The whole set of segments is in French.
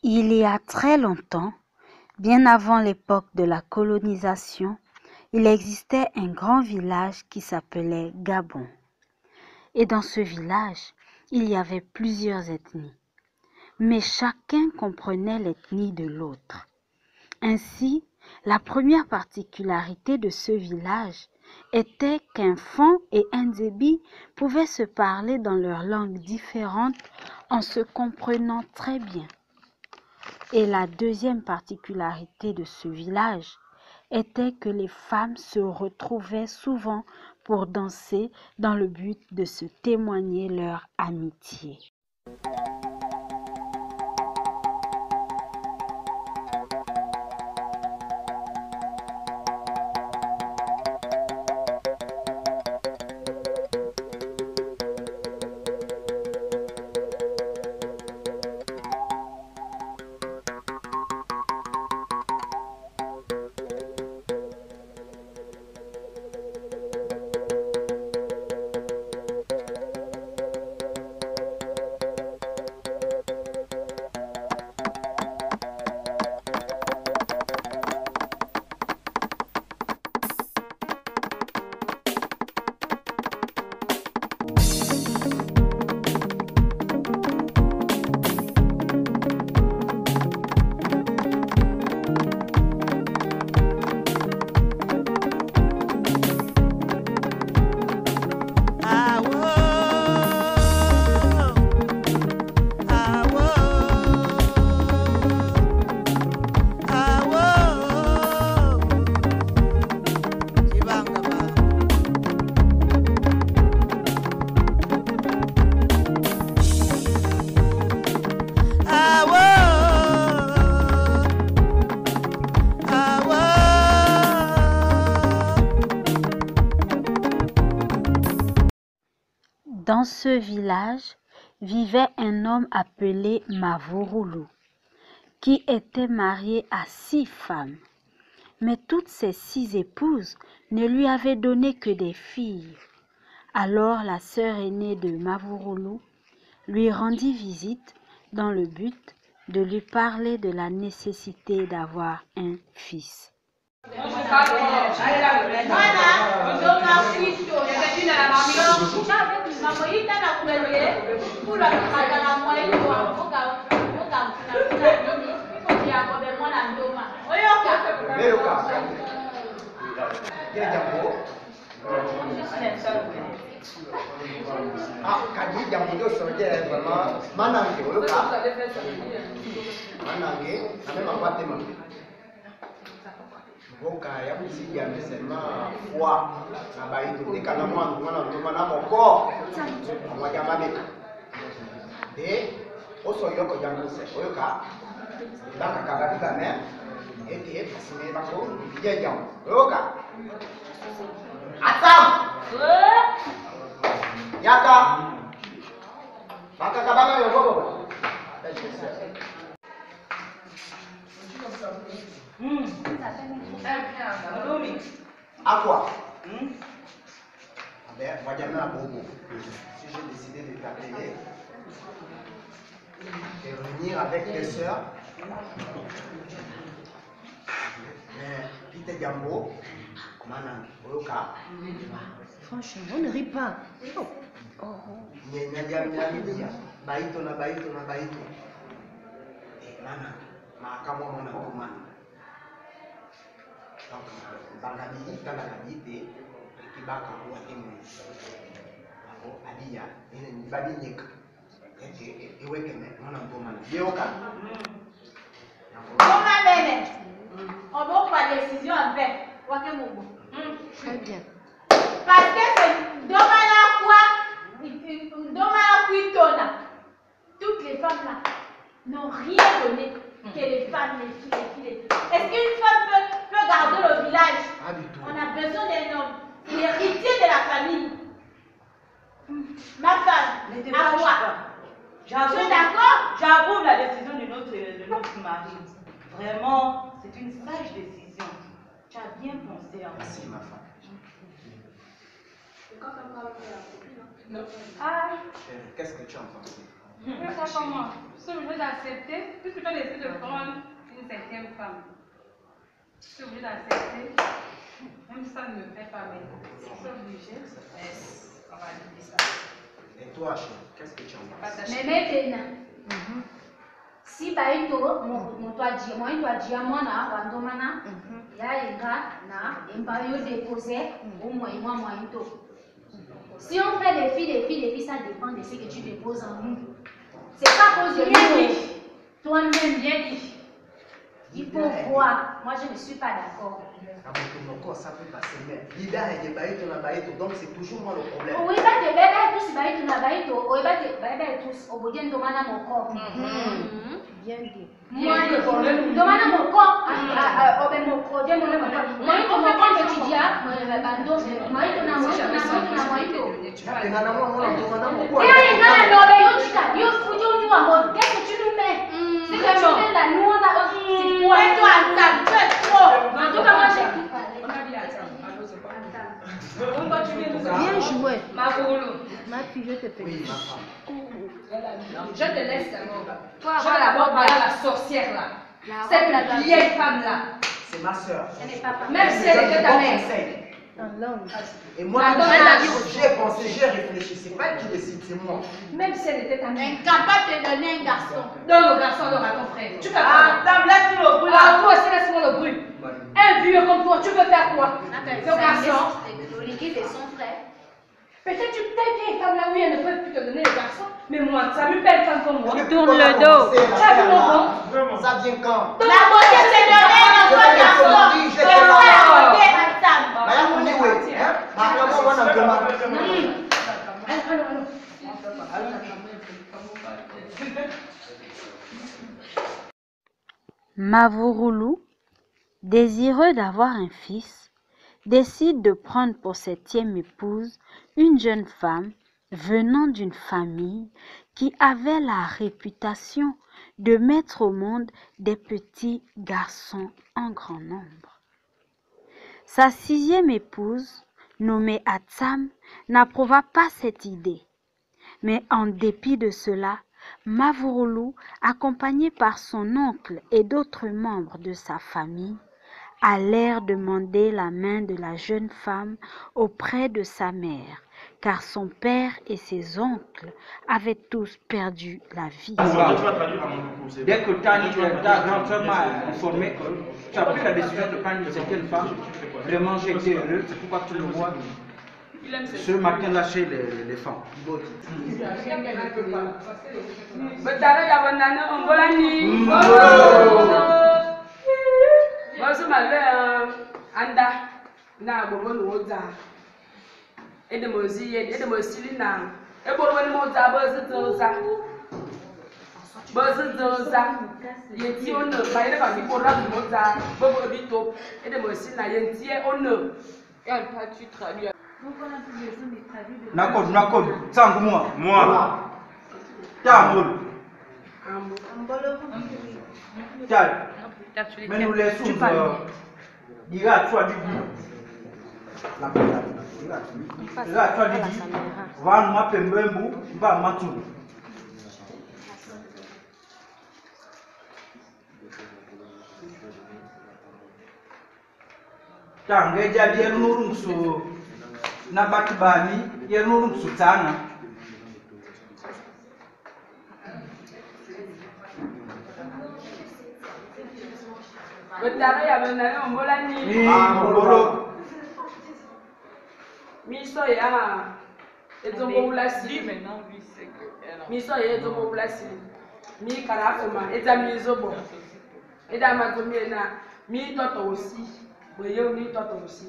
Il y a très longtemps, bien avant l'époque de la colonisation, il existait un grand village qui s'appelait Gabon. Et dans ce village, il y avait plusieurs ethnies, mais chacun comprenait l'ethnie de l'autre. Ainsi, la première particularité de ce village était qu'un Fon et un Djebi pouvaient se parler dans leurs langues différentes en se comprenant très bien. Et la deuxième particularité de ce village était que les femmes se retrouvaient souvent pour danser dans le but de se témoigner leur amitié. Dans ce village vivait un homme appelé Mavouroulou, qui était marié à 6 femmes. Mais toutes ces 6 épouses ne lui avaient donné que des filles. Alors la sœur aînée de Mavouroulou lui rendit visite dans le but de lui parler de la nécessité d'avoir un fils. Boka ya musiki amesema kwa na baito tikana mwana ndoma na moko mmoja mabeka de oso yoko jamuse oyoka baka kabika me ete pasime bako jeja oyoka atam yaka baka kabanga yoko À quoi? Voyons à Bobo. Si j'ai décidé de t'appeler et revenir avec tes soeurs, mais Pite Gambo, Manan, Oyoka. Franchement, on ne rit pas. Baito na baito na baito. Manan, Makamo Mona Kumana. Donc, Bangabi, Tanakabite, Kibaka, ou Atemu, Adia, Babinic, et Wekeme, mon Antoman. Yoka. Comment mener? On va pas de décision avec Wakemobo. Très bien. Parce que c'est Domana quoi? Domana Kuitona. Toutes les femmes là n'ont rien donné que les femmes, les filles, les filles. Est-ce qu'une femme peut garder le village? Pas du tout. On a besoin d'un homme, l'héritier de la famille. Ma femme, à moi. Tu es d'accord? J'approuve la décision de notre votre mari. Vraiment, c'est une sage décision. Tu as bien pensé à moi. Merci, ma femme. Ah, Qu'est-ce que tu en penses? ça comment? Je suis obligée d'accepter, puisque tu as décidé de prendre une cinquième femme. Je suis obligée d'accepter, même si ça ne me fait pas mal. Je suis obligée. On va dire ça. Et toi, chérie, qu'est-ce que tu en penses? Mais maintenant, si baito moto adia mwana wandomana yalenga na embayo déposer au moins moito. Si on fait des filles, ça dépend de ce que tu déposes en nous. C'est pas cause de nous. Toi-même, bien dit. Il faut voir. Moi, je ne suis pas d'accord. Ça peut passer, mais l'idée est de baïto na baïto, donc c'est toujours moi le problème. Oui, bah, de bébé tous baïto na baïto, oui, bah, de bébé tous au bout d'un domana mon corps. Bien dit. Moi, domana mon corps, au ben mon corps, mon corps. Moi, on fait comme tu dis, bando, moi, il na moi. Qu'est-ce que tu nous mets? C'est que tu mets la nous, on a aussi. Toi, tu es trop. En tout cas, moi, j'ai tout parlé. Bien joué. Ma fille, je te Oui, félicite. ma femme. Je te laisse d'abord. Je vais d'abord parler à la sorcière là. Cette vieille femme là. C'est ma soeur. Même si elle était ta mère. Et moi, j'ai pensé, j'ai réfléchi. C'est pas elle qui décide, c'est moi. Même si elle était ta mère. Incapable de donner un garçon. Donne le garçon alors à ton frère. Tu fais quoi? Attends, laisse-moi le bruit. Ah, toi aussi, laisse-moi le bruit. Un vieux comme toi, tu veux faire quoi? C'est Ce garçon. l'équipe et son frère. Peut-être tu telle vieille femme là où elle ne peut plus te donner le garçon. Mais moi, tu as une belle femme comme moi. Tourne le dos. Tu as vu mon ventre? Ça vient quand? La beauté, c'est donner un enfant garçon. Je vais la beauté, madame. Maya Kouni, oui. Maintenant, moi, on a Mavouroulou, désireux d'avoir un fils, décide de prendre pour septième épouse une jeune femme venant d'une famille qui avait la réputation de mettre au monde des petits garçons en grand nombre. Sa sixième épouse, nommée Atsam, n'approuva pas cette idée. Mais en dépit de cela, Mavouroulou, accompagné par son oncle et d'autres membres de sa famille, allèrent demander la main de la jeune femme auprès de sa mère, car son père et ses oncles avaient tous perdu la vie. Dès que ta grande soeur m'a informé que tu as pris la décision de prendre une certaine femme, vraiment j'ai été heureux, c'est pourquoi tu le vois. Ce matin-là chez les femmes. Anda na bobo no oza edemozi edemosili na eboro ni moza bozuza yeti ono ba ile ba mi pora moza bobo bito edemosili na yenti ono elle pas tu traduis. Nakod, tangu moi. Tamol. Mais nous laissons il a toi du va nous appeler Mbembu, va matou. Tangue jadi nurung su nabati bani ya nurung su tana. Betara ya benana ombola ni. Mbolo. Miso ya ezombo bulasi. Maintenant lui c'est que elle. Miso ya ezombo bulasi. Mi karafuma ezamizobo. Eda mazomi na mi toto aussi. Boyo mi toto aussi.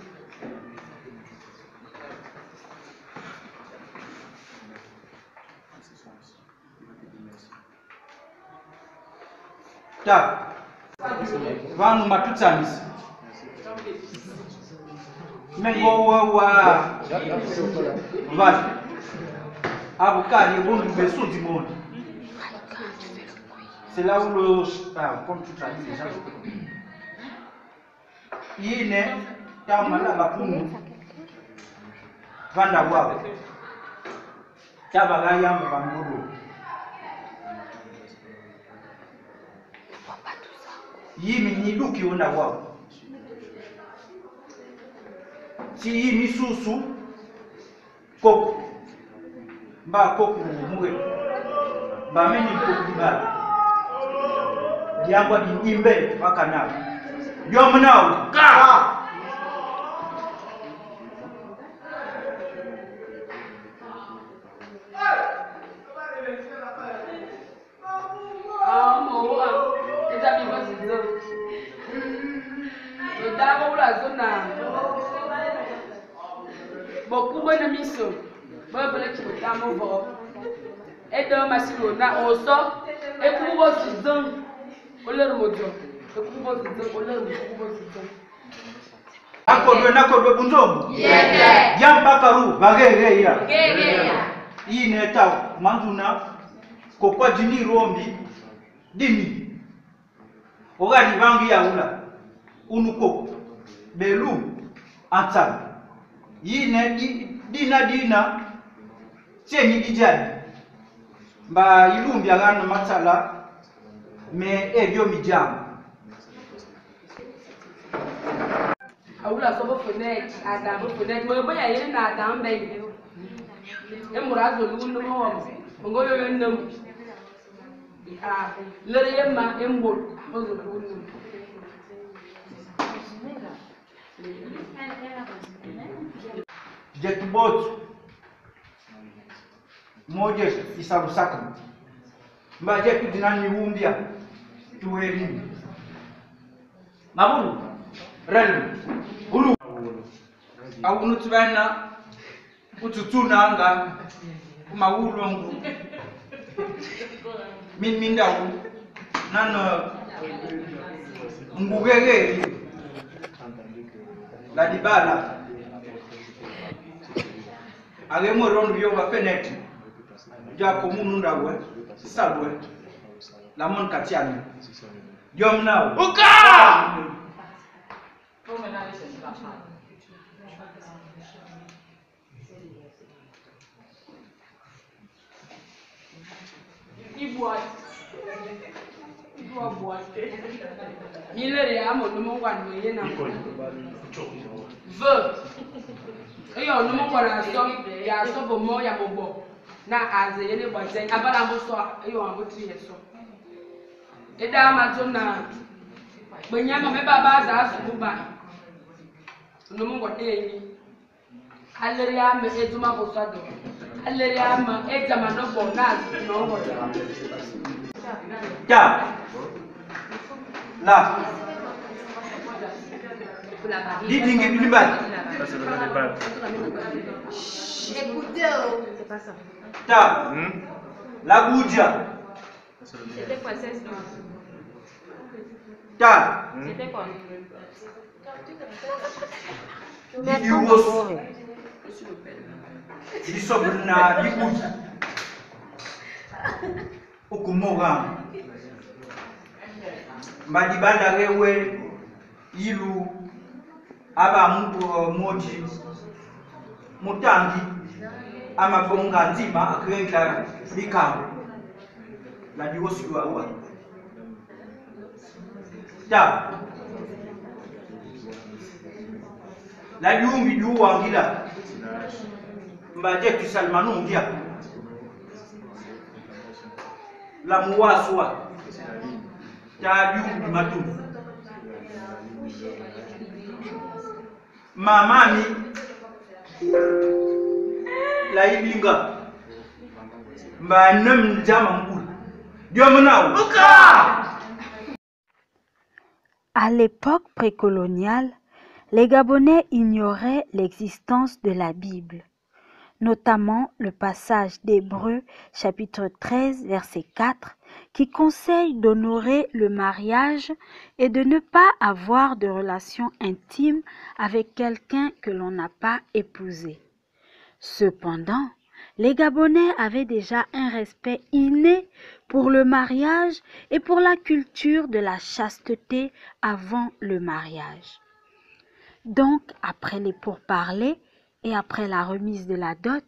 Ta. Vanu matutsanisi. Mengo wa vai. Abukali bundu besundi mondi. c'est là où le... Ah, comme tu traduis déjà. Il est Tamala Bakumu Vanda Wab Tabagayam Bamuru. Yimi ni duki wanda Wab. Si yimi susu kok ba kok muwe ba meni kok ba. Diangwa di imbe wakana. Yomnao ka. Beaucoup de missions. Bon, ben, tu peux t'amuser. Et dans ma sirona, on sort. Et pour vous, c'est donc. On leur montre. Et pour vous, c'est donc. On leur montre. Nakodwe bunzombo. Yamba karu bagere ya. Hii neta manzuna kokwa jini rombi dimi. Ogadi bangi ya ula. Unuko belu antal. Hii ne dina seni dijani. Ba ilumbi agana matsala me ebyo mijamu. Aula sobo fenêtre, adam fenêtre, mo boya yele na adam be. E murazo lu no mo. Ngo yo no. Ah, lere yema embol, mo zo lu no. Jetbot moje isarusaka. Mba jetu dinani wumbia tuwelini. Mabulu relu ulu awunu tubana ututuna anga kumawulongu minda wu nano ngugege la dibala ale mo rondu yo ba fenêtre ja ko munu ndawe salwe la mon katiani diom now uka Miller ya mo no mo wan no ye na. Ve. Eyo no mo kwara so ya so bo mo ya bobo. Na aze ye ne gbazen abara mo so eyo an bo tri ye so. Eda ma jo na gbenya ma me baba za asu ba. No mo ngote yin. Alleria me ejuma bo so do. Alleria ma ejama no bo na azu no bo. Ya. Là. Dis-dingue binibal. Écoutez, c'est pas ça. Ta. La Goudia. C'était quoi, c'est ça? Ta. C'était quoi? Di wos. Di sobrina di Goudia. Ukumoga. Mbadi banda rewe ilu aba mtu moji mutangi ama bonga nzima akwenga bikamu la diwosi wa ta la diumbi duwa ngila mbaje kisalmanu ngia la muwaswa ta diumbi matu mamani la ibinga mbanem jama mkulu diomna uka. À l'époque précoloniale, les Gabonais ignoraient l'existence de la Bible, notamment le passage d'Hébreux chapitre 13 verset 4 qui conseille d'honorer le mariage et de ne pas avoir de relations intimes avec quelqu'un que l'on n'a pas épousé. Cependant, Les Gabonais avaient déjà un respect inné pour le mariage et pour la culture de la chasteté avant le mariage. Donc, après les pourparlers et après la remise de la dot,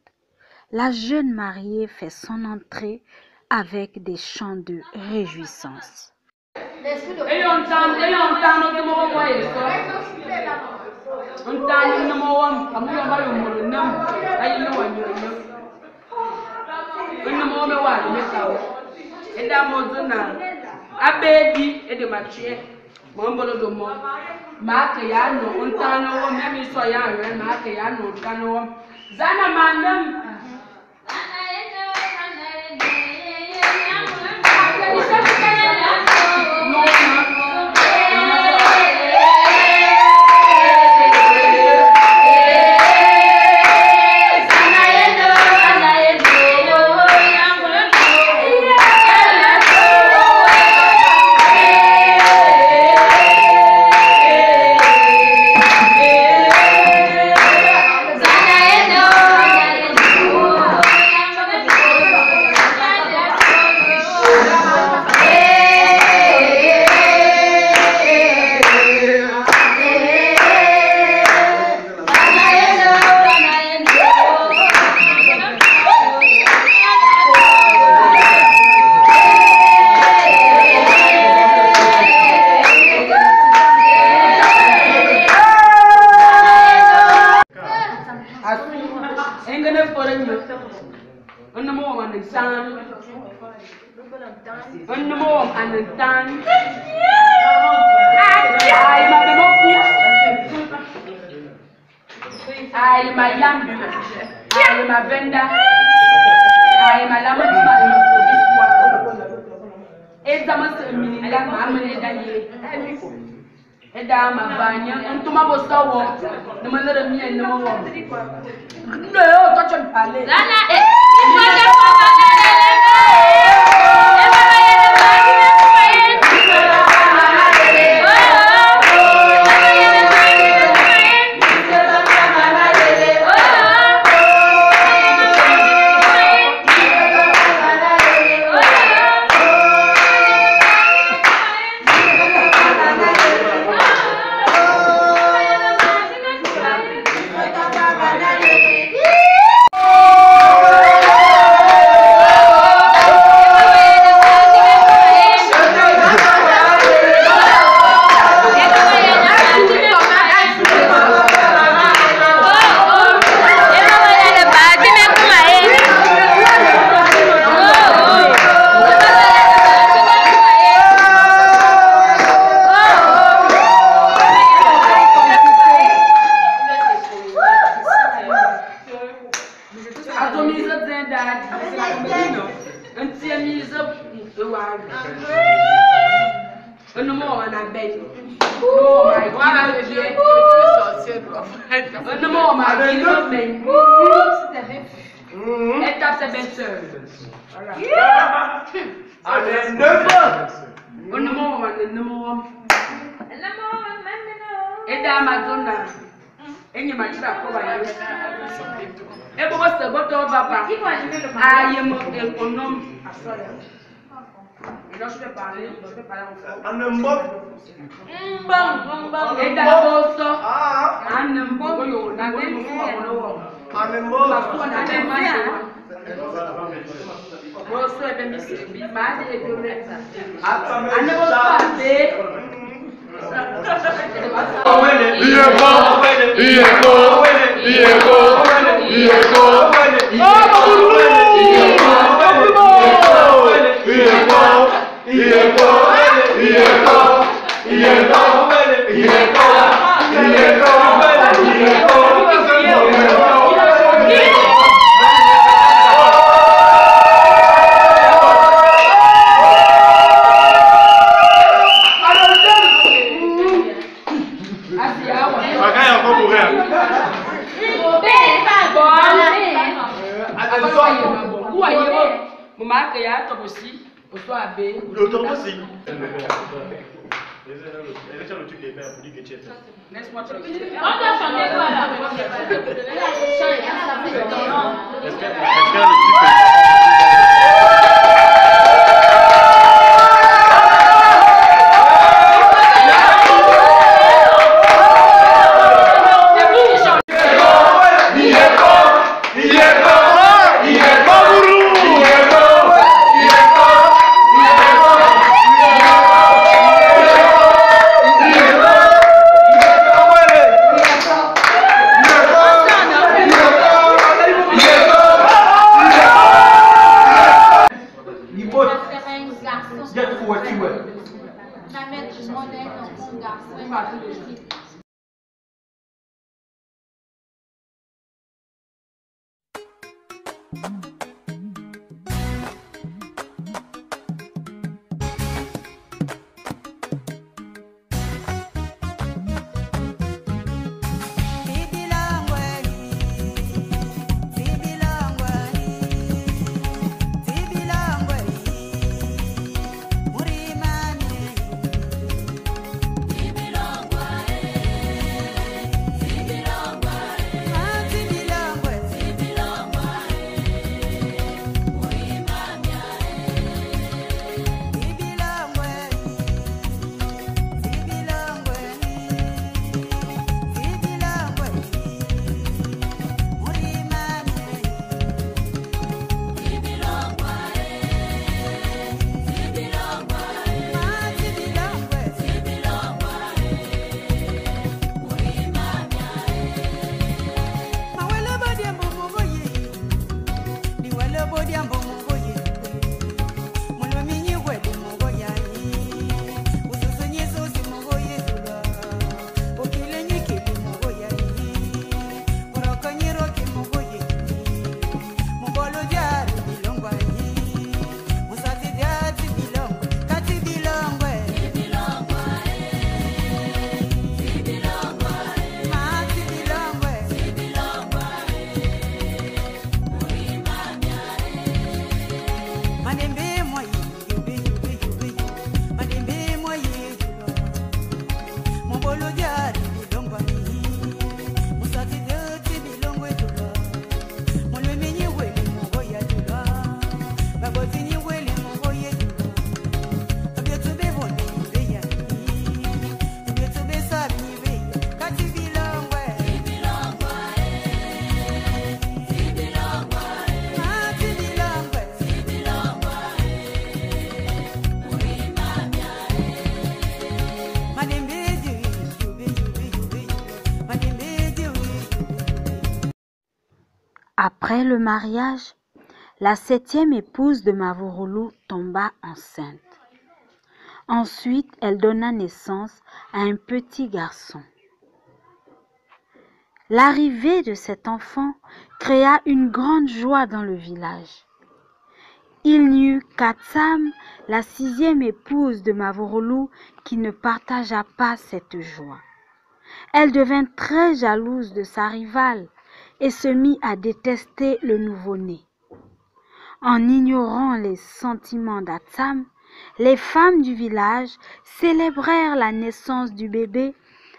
la jeune mariée fait son entrée avec des chants de réjouissance. Laisse-moi te le On doit chanter quoi là? Après le mariage, la 7e épouse de Mavurulu tomba enceinte. Ensuite, elle donna naissance à un petit garçon. L'arrivée de cet enfant créa une grande joie dans le village. Il n'y eut qu'Atsam, la 6e épouse de Mavurulu, qui ne partagea pas cette joie. Elle devint très jalouse de sa rivale et se mit à détester le nouveau-né. En ignorant les sentiments d'Atsam, les femmes du village célébrèrent la naissance du bébé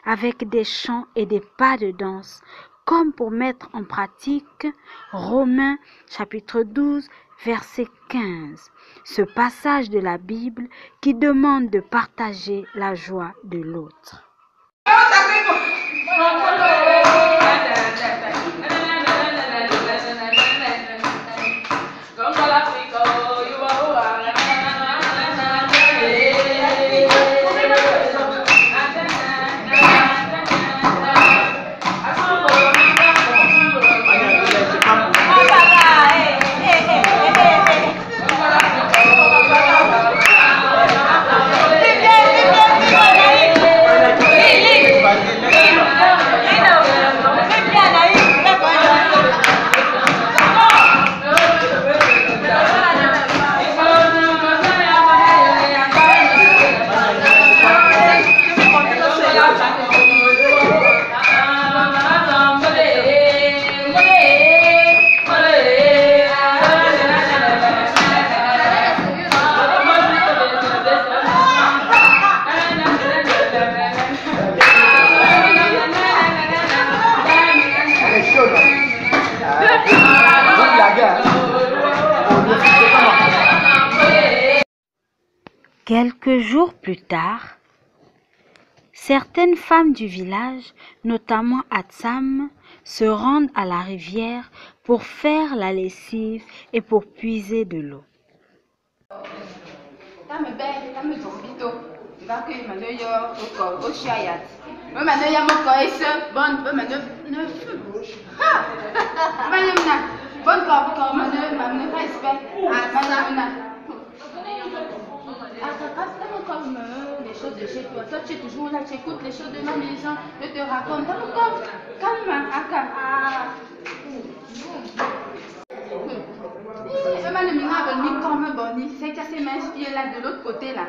avec des chants et des pas de danse, comme pour mettre en pratique Romains chapitre 12, verset 15, ce passage de la Bible qui demande de partager la joie de l'autre. Quelques jours plus tard, certaines femmes du village, notamment Atsam, se rendent à la rivière pour faire la lessive et pour puiser de l'eau. Comme les choses de chez toi. Toi, tu es toujours là, tu écoutes les choses de ma maison, je te raconte. Calme, Aka. C'est cassé m'inspire là de l'autre côté là.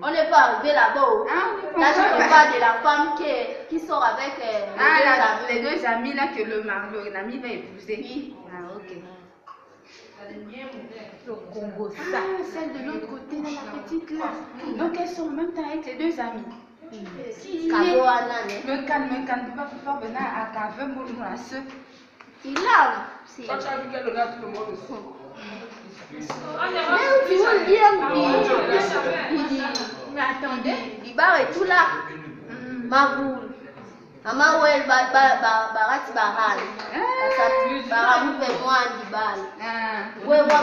On n'est pas arrivé là-bas. Là, je ne parle de la femme qui sort avec les deux amis là que l'ami va épouser. Ah, ok. Le Congo, ça. Celle de l'autre côté, là, la petite là. Donc elles sont en même temps avec les deux amis. Me calme, pas venir à cave, mon lasse. Il a. Quand tu as vu qu'elle regarde tout le monde aussi. Mais où tu veux dire? Il dit, mais attendez. Il barre et tout là. Ma boule. Ama wel barati bahali. Baramu pe mwandi bali. Ouais, moi,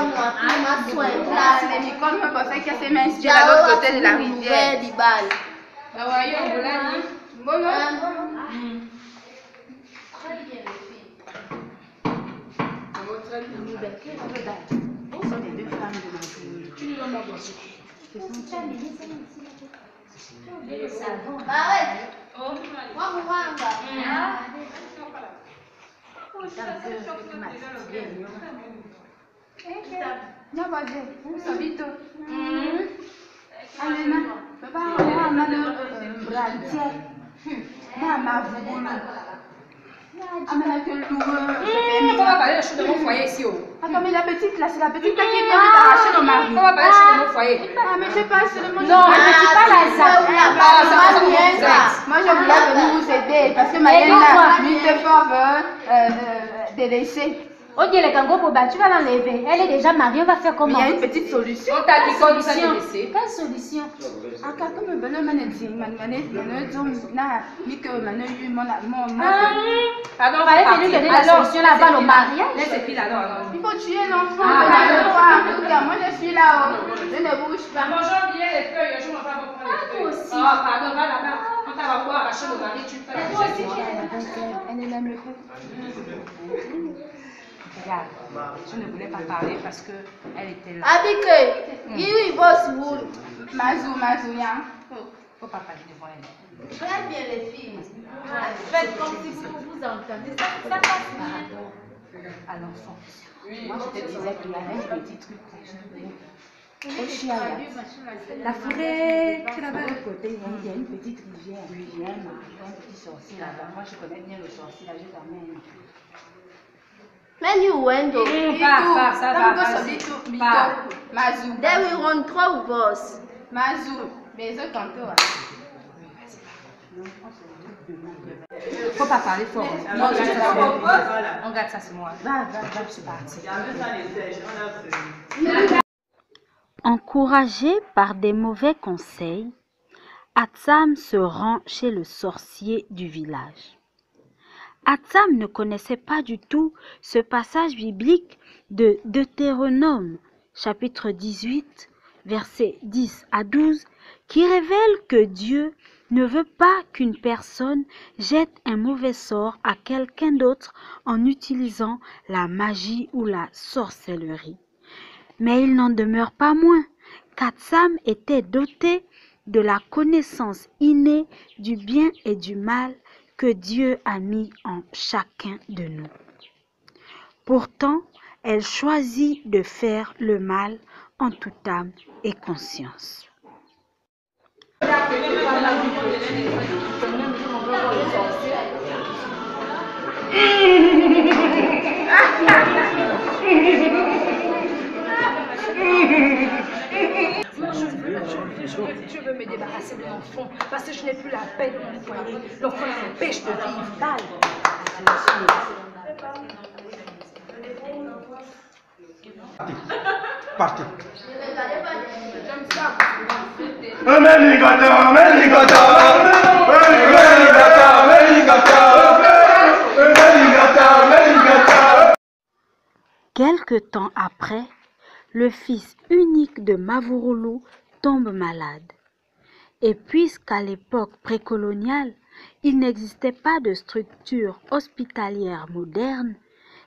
ma soin là. Les microbes me pensaient que c'est m'inspiré à l'autre côté de la rivière. Di bali. Ah ouais, on vous l'a dit. Bon, Ce sont les deux femmes de ma famille. Arrête. Moi, Mouanga. Non, vas-y, vous savez tout. Allez, papa, on a le brandier. Ma voulu. Amène que le On va parler de choses de mon foyer ici. Attends, mais la petite là, c'est la petite là qui vient de t'arracher le mari. On va parler de choses de mon foyer. Ah, mais je passe le mot. Non, mais tu parles à ça. Moi, je voulais venir vous aider parce que Mayenne là, lui te fort délaissé. On dit les kangourous pour battre, tu vas l'enlever. Elle est déjà mariée, on va faire comment? Il y a une petite solution. On t'a dit quoi, nous sommes laissés. Quelle solution? Aka comme le manédi, Pardon, Fallait lui donner la solution là-bas au mariage. Laisse ces filles là-dedans. il faut tuer l'enfant. Moi je suis là, je ne bouge pas. Mangeons bien les feuilles, je ne vais pas prendre les feuilles. Oh, pardon, va là-bas. On t'a va arracher le mari, tu fais la chose. Elle est là, mais Regarde, je ne voulais pas parler parce qu'elle était là. Abike, il bosse vous. Mazou, ya. Faut pas parler devant elle. Très bien les filles. Faites comme si vous entendez. Ça passe Par rapport à l'enfant. Moi, je te disais qu'il y avait un petit truc au Chiaya. La forêt qui est là-bas. De l'autre côté, il y a une petite rivière. Il y a un petit sorcier là-bas. Moi, je connais bien le sorcier là, je t'emmène. Men you went to. Pas, ça va. Mazou. Then we run through boss. Mazou. Mais eux tantôt. Faut pas parler fort. On garde ça, c'est moi. Va, je suis partie. Encouragé par des mauvais conseils, Atsam se rend chez le sorcier du village. Atsam ne connaissait pas du tout ce passage biblique de Deutéronome, chapitre 18, versets 10 à 12, qui révèle que Dieu ne veut pas qu'une personne jette un mauvais sort à quelqu'un d'autre en utilisant la magie ou la sorcellerie. Mais il n'en demeure pas moins qu'Atsam était doté de la connaissance innée du bien et du mal que Dieu a mis en chacun de nous. Pourtant, elle choisit de faire le mal en toute âme et conscience. Je veux me débarrasser de l'enfant parce que je n'ai plus la paix de mon foyer. L'enfant m'empêche de vivre. Partez. Quelque temps après, le fils unique de Mavurulu tombe malade. Et puisqu'à l'époque précoloniale, il n'existait pas de structure hospitalière moderne,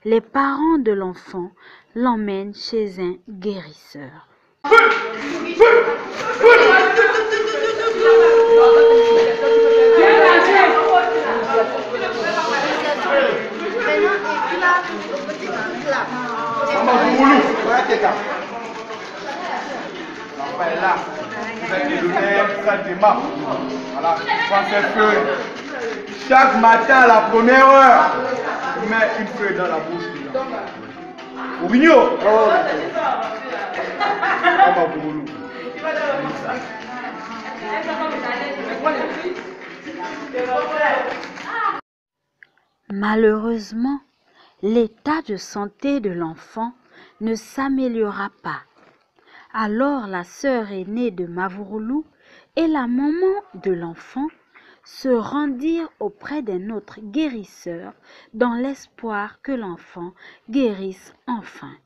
les parents de l'enfant l'emmènent chez un guérisseur. Là, vous êtes donné tranquillement. Voilà, prends ces feuilles. Chaque matin à la première heure, tu mets une feuille dans la bouche. Au mignon. Malheureusement, l'état de santé de l'enfant ne s'améliora pas. Alors la sœur aînée de Mavurulu et la maman de l'enfant se rendirent auprès d'un autre guérisseur dans l'espoir que l'enfant guérisse enfin.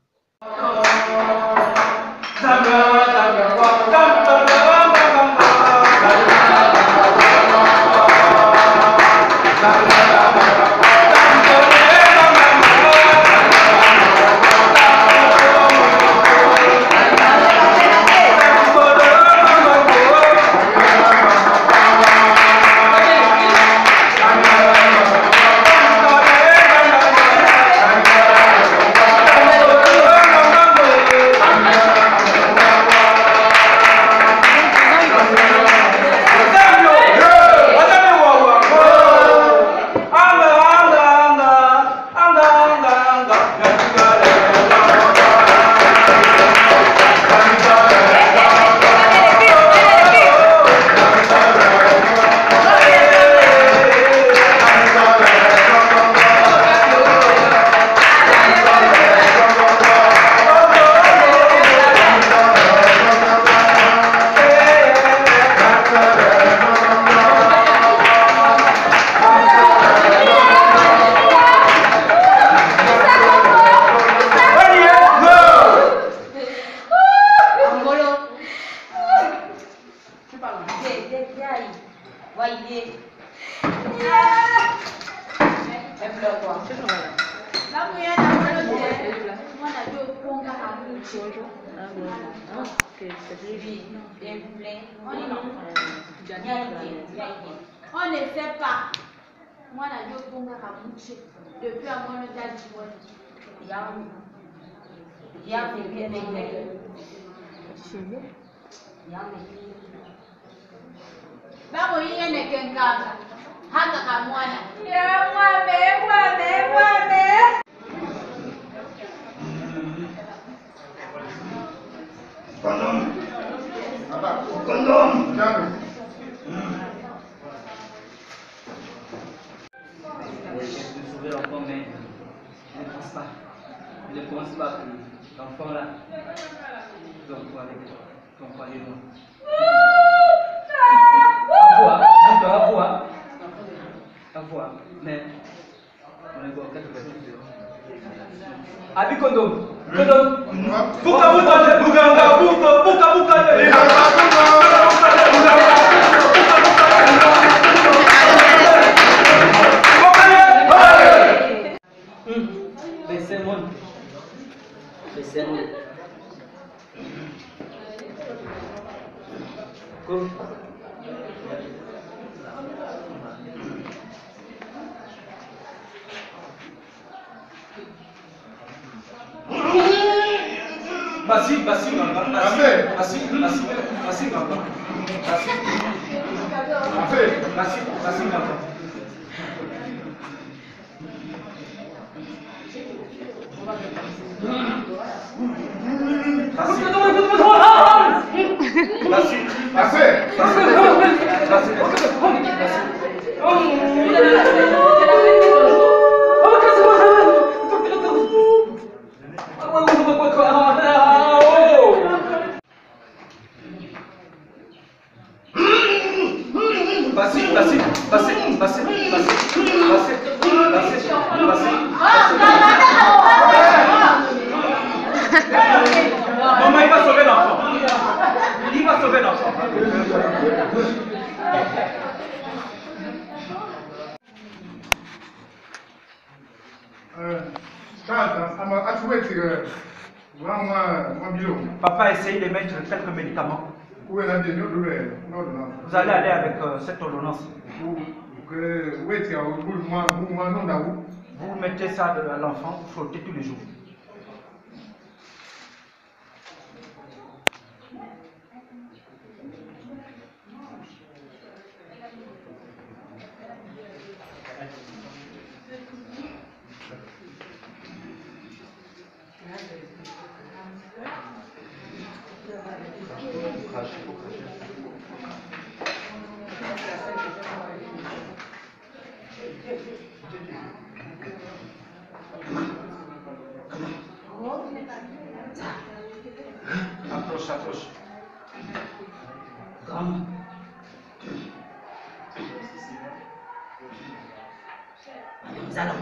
On ne sait pas. Moi, je suis un depuis à mon état du monde. Babo yeye ne kengaga. Haka kamwana. Ya mwame. Condom. Je peux sauver l'enfant, mais je ne pense pas que l'enfant là doit aller loin. À voir, mais on est bon, 4 personnes. Abi condom. Passez. Maman, il va sauver l'enfant. Il va sauver l'enfant. Papa a essayé de mettre quelques médicaments. Vous allez aller avec cette ordonnance. Vous mettez ça à l'enfant, vous frottez tous les jours. Approche. Nous allons.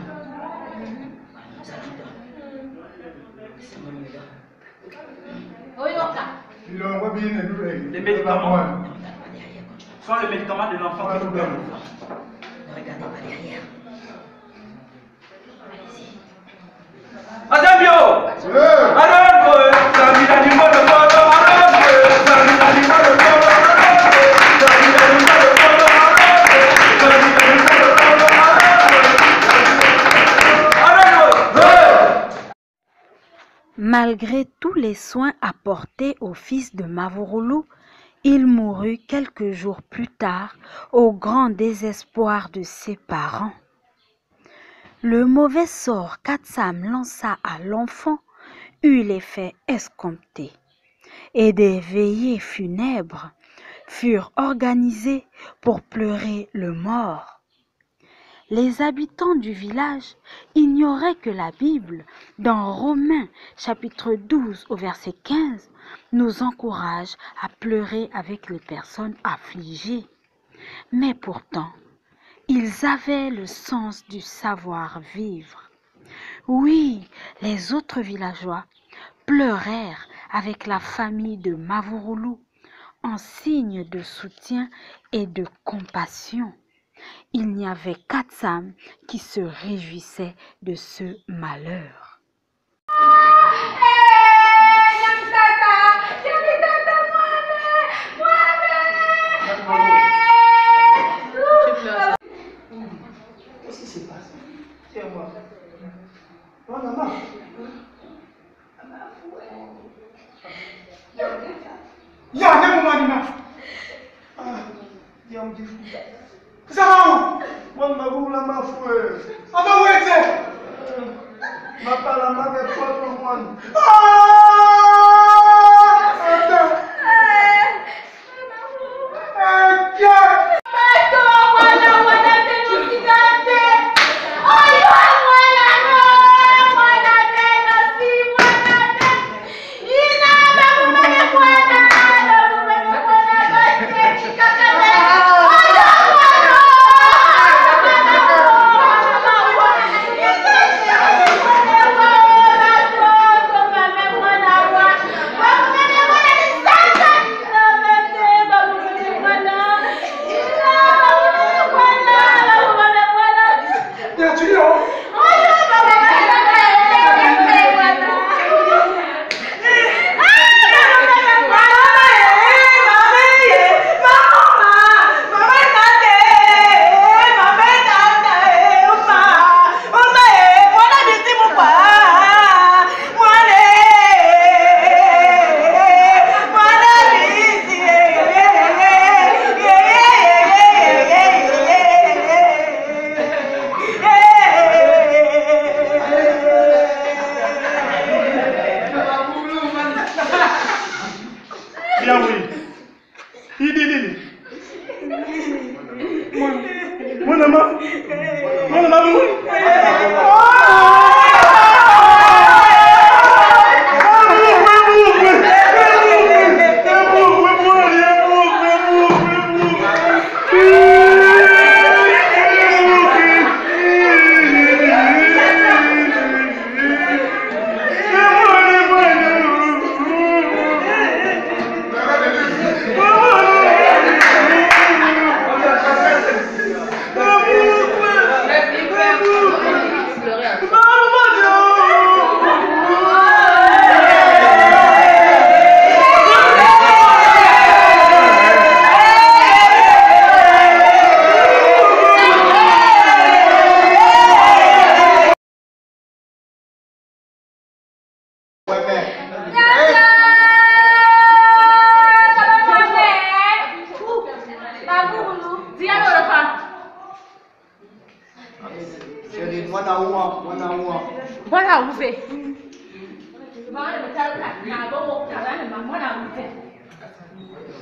Les médicaments sont les médicaments de l'enfant que nous donnons. Ne regardez pas derrière. Azambio! Malgré tous les soins apportés au fils de Mavoroulou, il mourut quelques jours plus tard au grand désespoir de ses parents. Le mauvais sort qu'Atsam lança à l'enfant eut l'effet escompté, et des veillées funèbres furent organisées pour pleurer le mort. Les habitants du village ignoraient que la Bible, dans Romains chapitre 12 au verset 15, nous encourage à pleurer avec les personnes affligées. Mais pourtant, ils avaient le sens du savoir-vivre. Oui, les autres villageois pleurèrent avec la famille de Mavoroulou en signe de soutien et de compassion. Il n'y avait qu'Atsam qui se réjouissait de ce malheur. Qu'est-ce qui se passe? C'est moi. Non, maman. Y'a mon animal. Ça va où? Moi, ma boule, ma fouette. Avant où était? Ma parole, ma réponse, pour moi.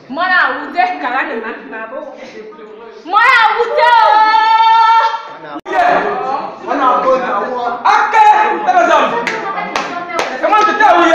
Moi, là, où est-ce qu'elle ma moi, où comment tu t'as oublié?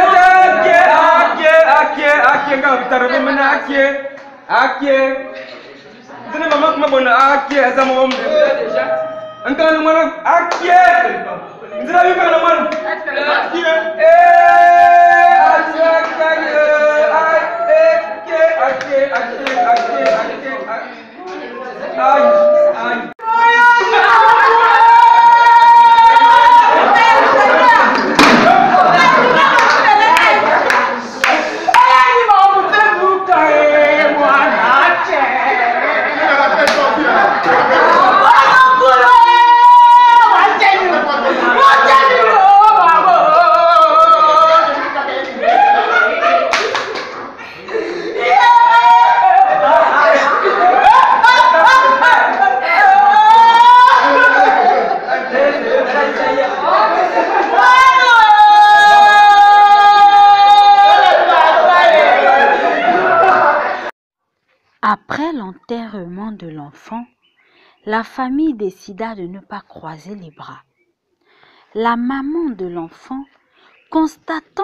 Après l'enterrement de l'enfant, la famille décida de ne pas croiser les bras. La maman de l'enfant, constatant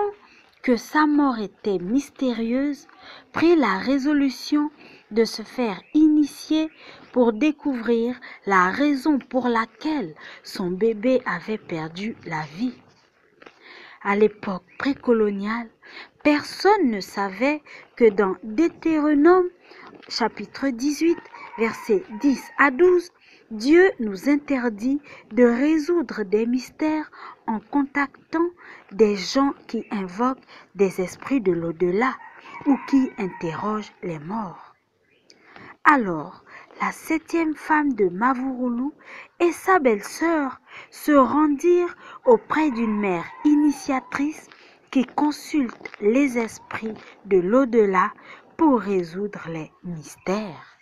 que sa mort était mystérieuse, prit la résolution de se faire initier pour découvrir la raison pour laquelle son bébé avait perdu la vie. À l'époque précoloniale, personne ne savait que dans Deutéronome chapitre 18, versets 10 à 12, Dieu nous interdit de résoudre des mystères en contactant des gens qui invoquent des esprits de l'au-delà ou qui interrogent les morts. Alors, la 7e femme de Mavurulu et sa belle-sœur se rendirent auprès d'une mère initiatrice qui consulte les esprits de l'au-delà pour résoudre les mystères.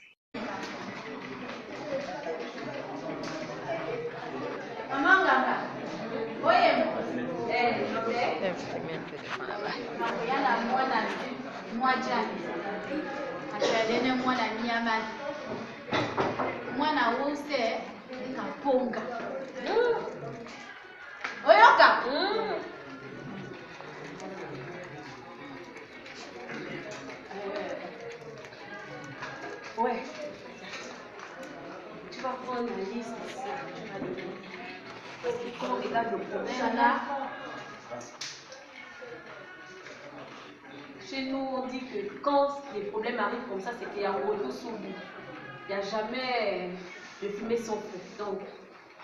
Ouais. Tu vas prendre la liste ici, tu vas donner. Parce que quand on regarde le problème là, chez nous on dit que quand les problèmes arrivent comme ça, c'est qu'il y a un retour sous bout. Il n'y a jamais de fumée sans feu. Donc,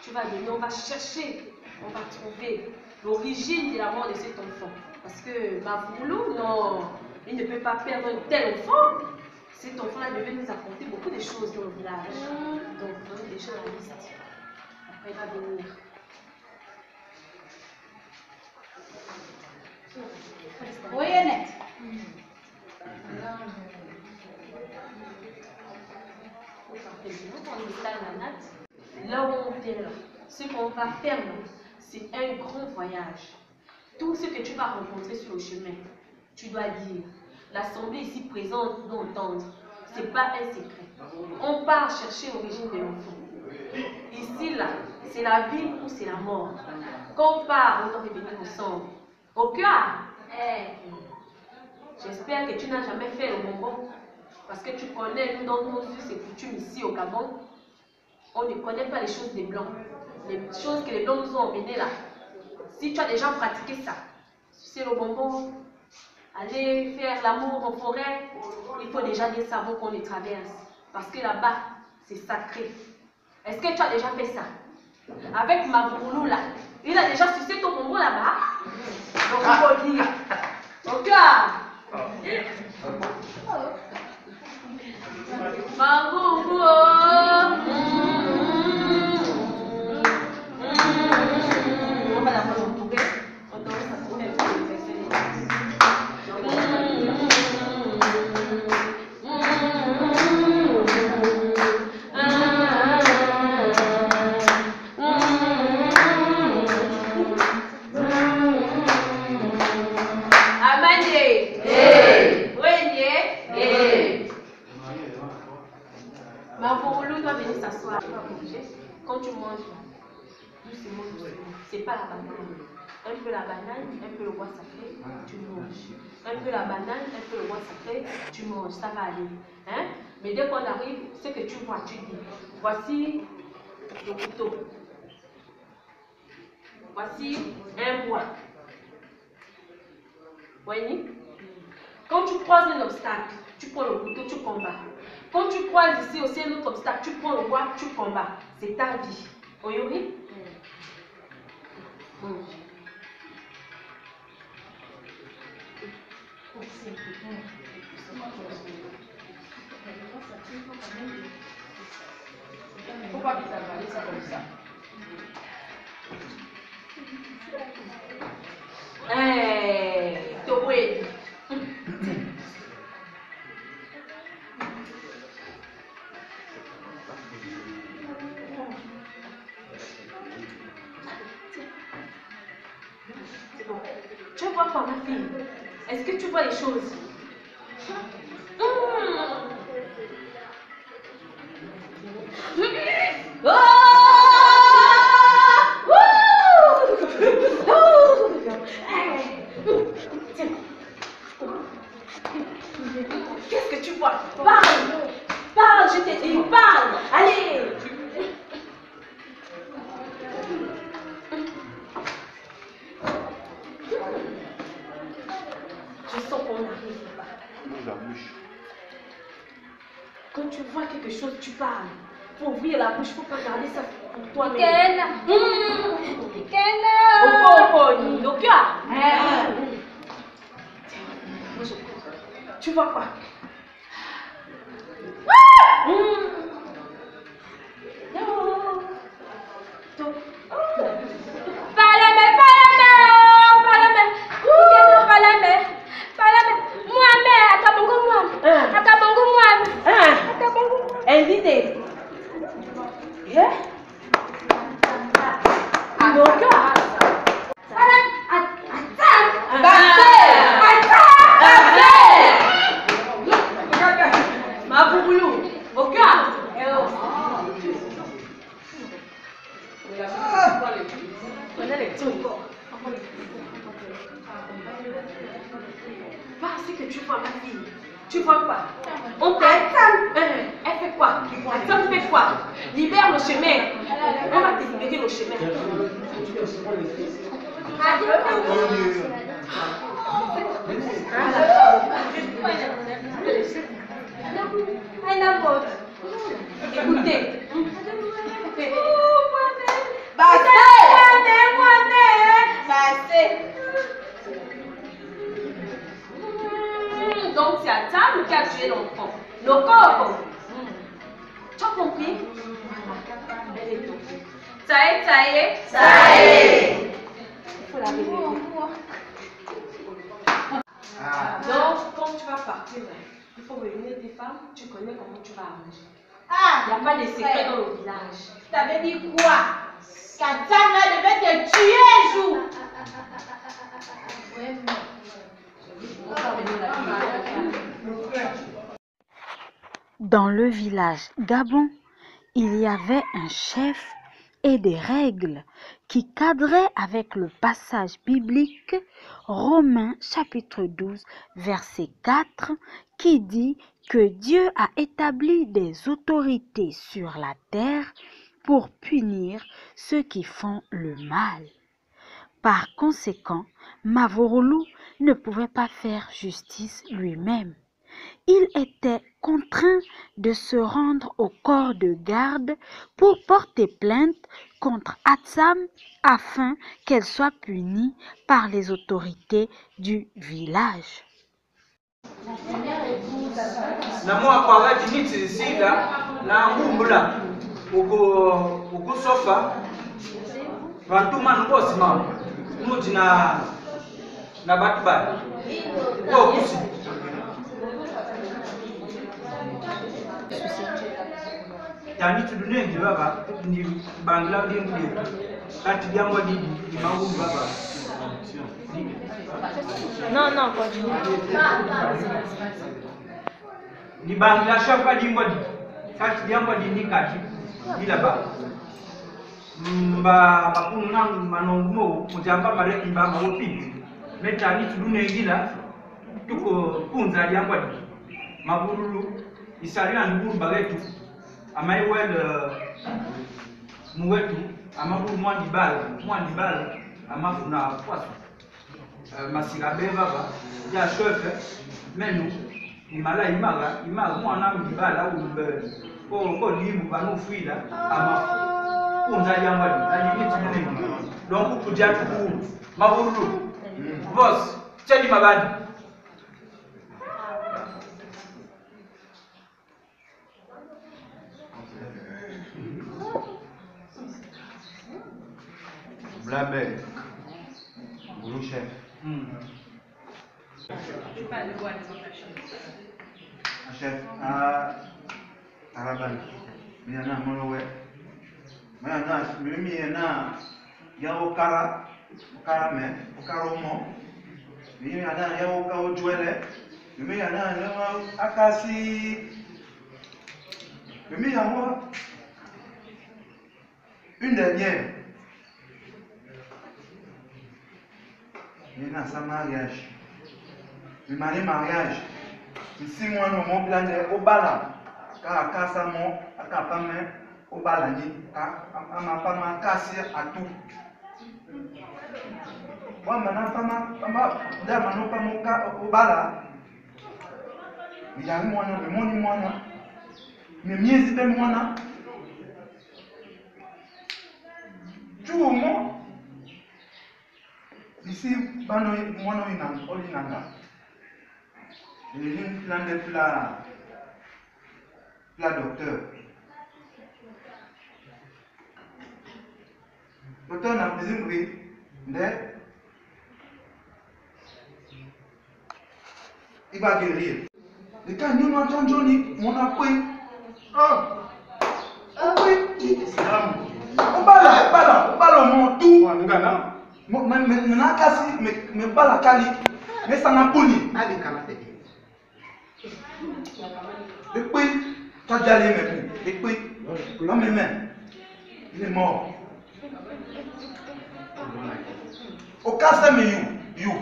tu vas donner, on va chercher, on va trouver l'origine de la mort de cet enfant. Parce que Mavurulu, non, il ne peut pas perdre un tel enfant. Cet enfant-là devait nous apporter beaucoup de choses dans le village. Donc, donne déjà la liste. Après, il va venir. Oui, Annette. Là où on vient là, ce qu'on va faire là, c'est un grand voyage. Tout ce que tu vas rencontrer sur le chemin, tu dois dire. L'assemblée ici présente doit entendre. Ce n'est pas un secret. On part chercher l'origine de l'enfant. Ici, là, c'est la vie ou c'est la mort. Quand on part, on doit revenir ensemble. Au cœur, j'espère que tu n'as jamais fait le bonbon. Parce que tu connais, nous, dans nos us et coutumes ici au Gabon, on ne connaît pas les choses des Blancs. Les choses que les Blancs nous ont emmenées là. Si tu as déjà pratiqué ça, c'est le bonbon. Aller faire l'amour en forêt, il faut déjà des savons qu'on les traverse. Parce que là-bas, c'est sacré. Est-ce que tu as déjà fait ça? Avec Mavurulu là, il a déjà sucé ton bonbon là-bas. Donc il faut dire. Donc là, Mavurulu. On va la retrouver. On doit s'attendre un peu. Amandé. Mavoulou doit venir s'asseoir. Quand tu manges, doucement, c'est pas la banane. Un peu la banane, un peu le bois sacré, tu manges. Un peu la banane, un peu le bois sacré, tu manges. Ça va aller. Hein? Mais dès qu'on arrive, ce que tu vois, tu dis, voici le couteau. Voici un bois. Voyez? Quand tu croises un obstacle, tu prends le couteau, tu combats. Quand tu croises ici aussi un autre obstacle, tu prends le bois, tu combats. C'est ta vie. Voyez? Pourquoi tu as parlé ça comme ça? Toboué. Tu vois quoi, ma fille? Est-ce que tu vois les choses? Qu'est-ce que tu vois? Parle! Parle, je t'ai dit, parle! Allez! Je sens qu'on arrive là-bas. Quand tu vois quelque chose, tu parles. Il faut ouvrir la bouche, il ne faut pas garder ça pour toi-même. Tu vois quoi? Invité. Parce que tu vois ma fille, tu vois quoi? On t'aide. Elle fait quoi? Attends, fait quoi? Libère le chemin. On va te libérer le chemin. Écoutez. Donc c'est à table qui a tué l'enfant. Le corps. Tu as compris? Ça y est. Il faut la réveiller. Donc quand tu vas partir, il faut réunir tes femmes. Tu connais comment tu vas arranger. Il n'y a pas de secret dans le village. Tu t'avais dit quoi? Katana devait te tuer un jour. Dans le village Gabon, il y avait un chef et des règles qui cadraient avec le passage biblique Romains chapitre 12 verset 4 qui dit que Dieu a établi des autorités sur la terre pour punir ceux qui font le mal. Par conséquent, Mavourou ne pouvait pas faire justice lui-même. Il était contraint de se rendre au corps de garde pour porter plainte contre Atsam afin qu'elle soit punie par les autorités du village. Namua kwa jiniti sida na ngumbula uko sofa vantuma ngosima nuti na batba ko kusi tani tudune nje baba ni bangla ndimbi kati jambo di mangu baba. Non, continue. Ni bangla shafa di mbodi Kati diamba dini kati ila ba. Mba bakuna manongumo mujamba mareki mba mawopi. Meta ni tudune gila tuko kunza diamba di. Maburulu isalia nduru bagetu. Amai wel muwetu amaburu mwandi bala amafuna kwasu. Masira beba ya chef menu imala imaga mwana mbibala ko limu bano fuila ama kunza yangwali ali niti nini donc kuja ku maburu boss chedi mabadi Blabé Boulou chef. Je parle de quoi alimentation? Chef, Araban. Miana Molowe. Miana, Miana, Yao Kara, Karame, Karomo. Miana, Yao Kao Juele. Miana, Akasi. Miana, une dernière. Miana, sa mariage. Le mariage. Ici, moi, nous mon plan de Obala. Car à ça, moi, à Kapame, Obala, à ma femme, casser à tout. Moi, maintenant, pas mon cas, Obala. Il y a moi, le monde, moi, mais mieux, c'est moi, tout au monde. Ici, moi, Olinanga. Il y a une plan de plat docteur. Docteur n'a pas besoin il va guérir. Et quand nous entendons Johnny, mon appui. On parle mon tout. Maintenant, mais pas la cali. Mais ça n'a pas poli. Et puis, tu as déjà allé mes coups. Et puis, dans mes mains, il est mort. Au cas de you.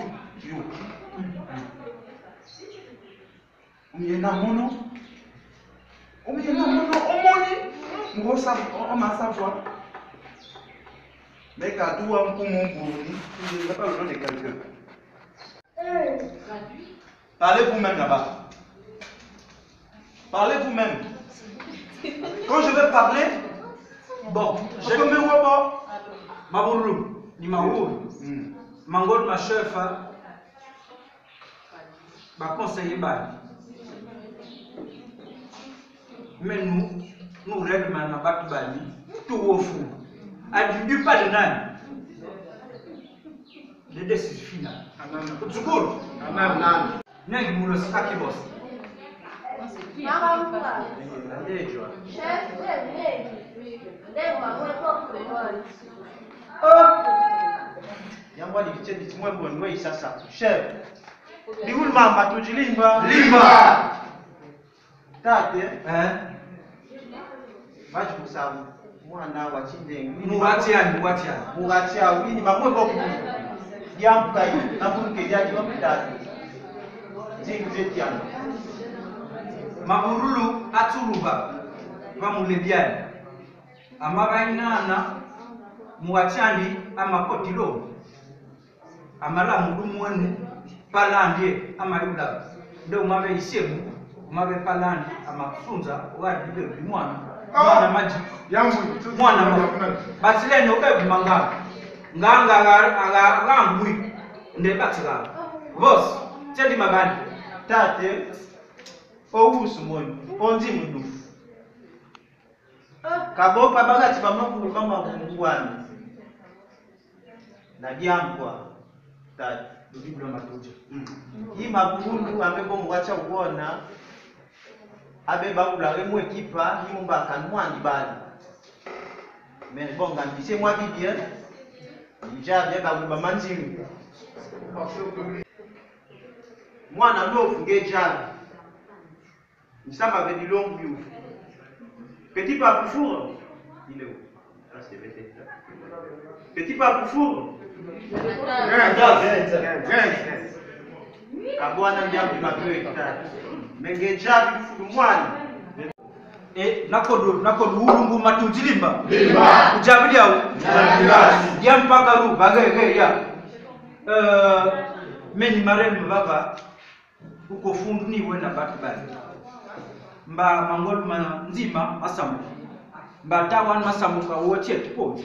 On y est dans mon nom. On y est dans mon nom. On m'a savoir. Mais quand tout un coup mon bourri, il n'y a pas besoin de quelqu'un. Parlez vous-même là-bas. Parlez vous-même. Quand je vais parler, bon, je peux me voir. Maboulou, ni Maboulou. Mangol, ma chef, ma conseiller, mais nous règlement na batu bali, tout au fond. Adieu pas de nan. Le décision finale. Tu cours. Amen. N'est-ce que nous sommes qui boss. Yangwa divichendi timwe bonwe isasa. Chef. Liul mama tujilimba. Limba. Tate. Maji kusabu. Mwana wa chinde. Muwatia wini mamwe boku. Yamka yi na bunke jaji wa mtatu. Zingu zetiano. Maburulu aturuba bamulebyani amabainana muwachandi amakotilo amala mudumu wenu palandie amayula ndio mabe isemu mabe palandi amafunza wadibe mwana maji yangu mwana basi leno ebumanga nganga ngangwi ndebatira boss chedi magani tate ousu moni ondi mudu kaboka bagati bamakulu bamabungwana na byambwa tate biblo matuja yi mabundu amebo muwacha kuona abe babula remwe kipa yi mumbaka mwandi bali mais bon ngambise mwa bibie ijabe babula manjini mwana ndo funge jana Msamba veut du long view. Petit Papoufour, il est où? Ah, c'est peut-être là. Petit Papoufour. Abwana ndiabu mapeta. Mengeja bifumwani. Nakodu ulungu matujilimba. Limba. Ujabili au? Ujabili. Ya mpaka ru bagege ya. Meni maremu baba. Uko fundu ni wena batu bali. Mba mangolu nzima masamu. Mba tawan masamu kwa wote tipo.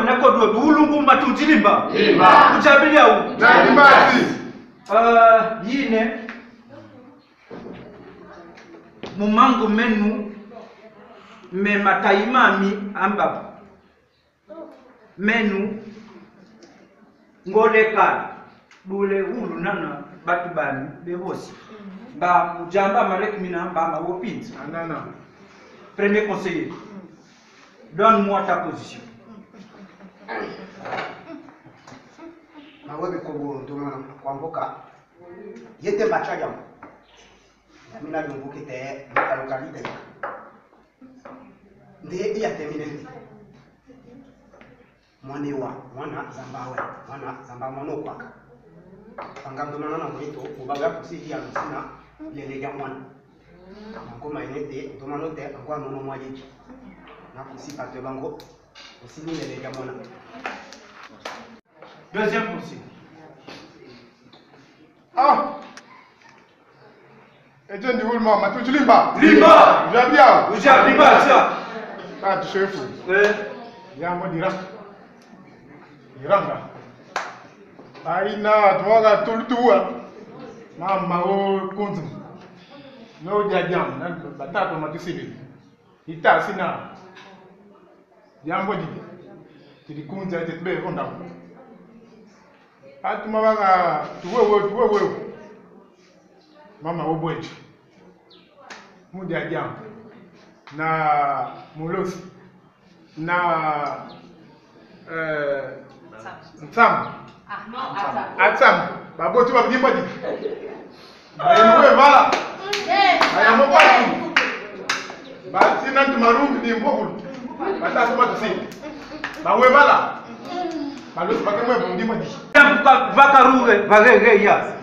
Nakodu ulungu matujilimba. Limba. Ujabili au? Ujabili. Yine mumangu menu me mataimami amba menu ngoleka dule ulu nana batu bani bevosi ba mujamba marek mina ba mawopinzi anana. Premier conseiller, donne-moi ta position. Mawewe kobo ndomana kwa mboka yete bacha yangu mina lumbuke te na localité nde ya terminer mwana zamba mwana kwa panga ndomana na mwito ubaga kusiji ya msina lele ya mwana ngoma inete ndomana te angwa nono mwaje na kusipa te bango usini lele ya mwana. Deuxième conseil. Ah! Et Dieu dit où maman, tu limba? Limba! Ujabia! Ujabia, ça! Ah, tu sais fou. Ya mo dira. Iranga. Aina tuwaga tultua. Mama o kunzu. No jajam, na batata matusili. Ita sina. Jambo jiji. Tilikunza tetbe honda. Atuma baga tuwewe mama obwetu mudi ajam na mulosi na ntsam atsam babotu babimba di ayemwe vala ayamo patu batina tumarumbi di mbogulu batatu matusi bawe vala balos bakemwe bundima di vakaruge bagege ya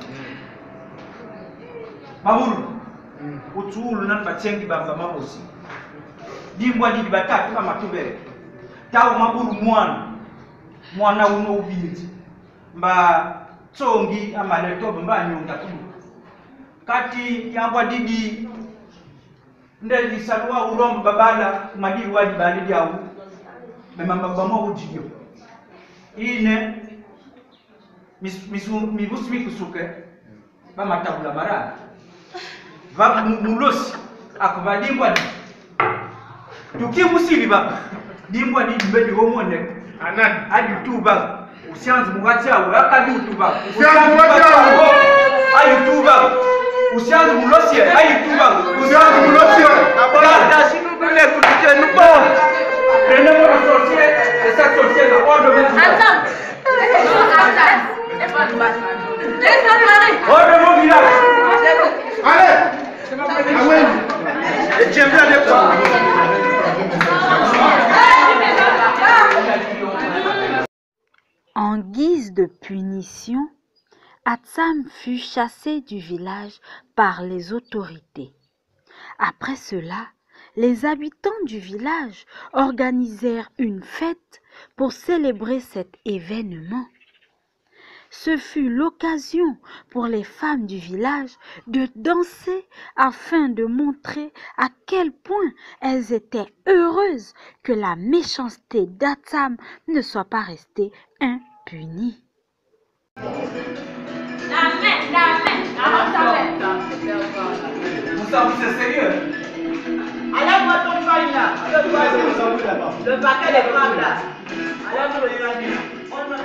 Mabulu, utulu na patsengi bamba mabosi. Dimbwa di batatu kama tubere. Tawo mabulu mwana uno ubinzi. Mba tsongi amaleto mba nyonga kulu. Kati yambwa didi ndeli salwa uromba babala madiri wadi balidi au. Memamba bama ujiyo. Ine mibusi kusuke bama tabula marana. Va mulosi akuba dimbwa di tukimusili baba dimbwa di mbedi homone anani adi tuba usianze mugati awo akadi tuba usianze mugati awo ayi tuba usianze mulosi ayi tuba usianze mulosi abala da sinu bele kutuje nuko rene mo sorcier c'est ça sorcier la ordre de attends ordre mon village allez En guise de punition, Atsam fut chassé du village par les autorités. Après cela, les habitants du village organisèrent une fête pour célébrer cet événement. Ce fut l'occasion pour les femmes du village de danser afin de montrer à quel point elles étaient heureuses que la méchanceté d'Atsam ne soit pas restée impunie. C'est sérieux? Alors, moi, ton pain là, le paquet de femmes là. Alors, on va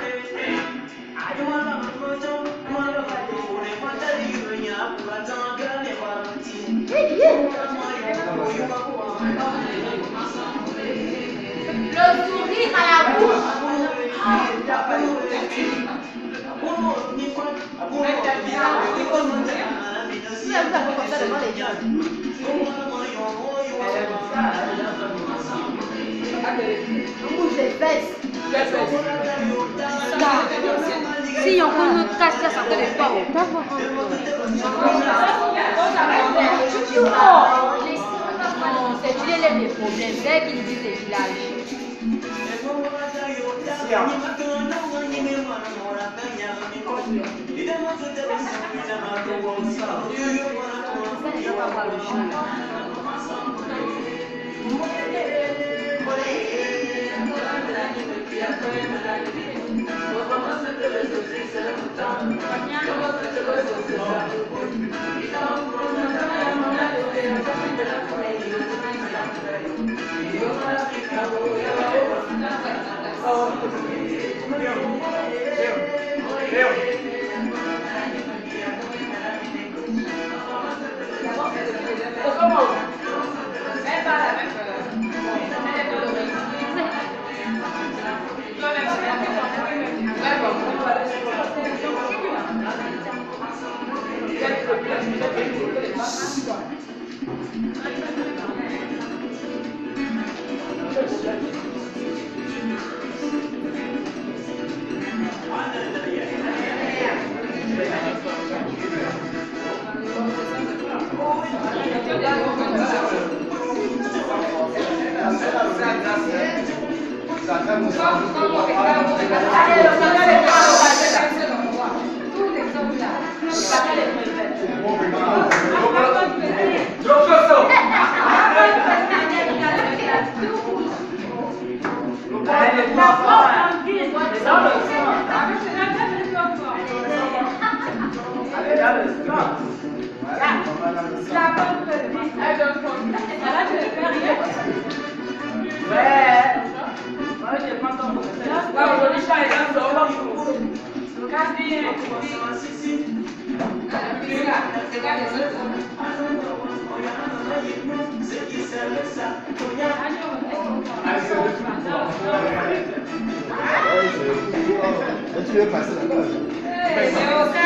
le sourire à la bouche. tu aimes ça comme ça devant les gens. On bouge les fesses. Si on peut nous casser ça fait des pas. Non, c'est tu élèves les problèmes. Dès qu'ils disent les villages. Tu veux passer là-bas?